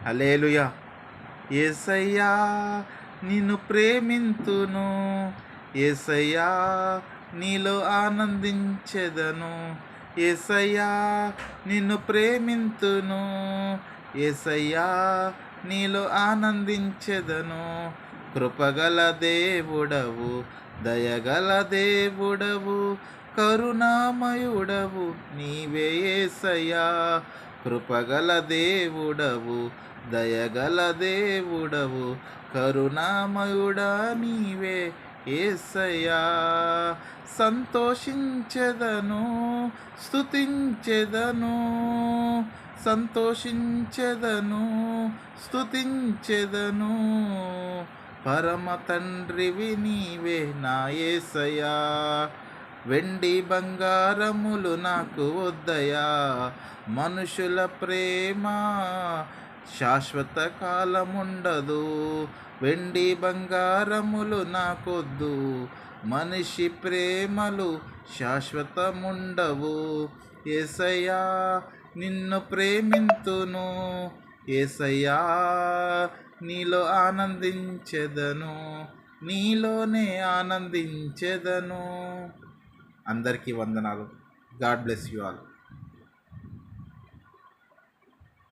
హల్లెలూయా. యేసయ్యా నిన్ను ప్రేమింతును, యేసయ్యా నీలో ఆనందించెదను, యేసయ్యా నిన్ను ప్రేమింతును, యేసయ్యా నీలో ఆనందించెదను. కృపగల దేవుడవు, దయగల దేవుడవు, కరుణామయుడవు నీవే యేసయ్యా. కృపగల దేవుడవు, దయగల దేవుడవు, కరుణామయుడా నీవే యేసయ్యా. సంతోషించెదను, స్తుతించెదను, సంతోషించెదను, స్తుతించెదను. పరమ తండ్రివి నీవే నా యేసయ్యా. వెండి బంగారములు నాకు వద్దయా, మనుషుల ప్రేమ శాశ్వత కాలముండదు. వెండి బంగారములు నాకొద్దు, మనిషి ప్రేమలు శాశ్వతముండవు. యేసయ్యా నిన్ను ప్రేమింతును, యేసయ్యా నీలో ఆనందించెదను, నీలోనే ఆనందించెదను. అందరికీ వందనాలు. God bless you all.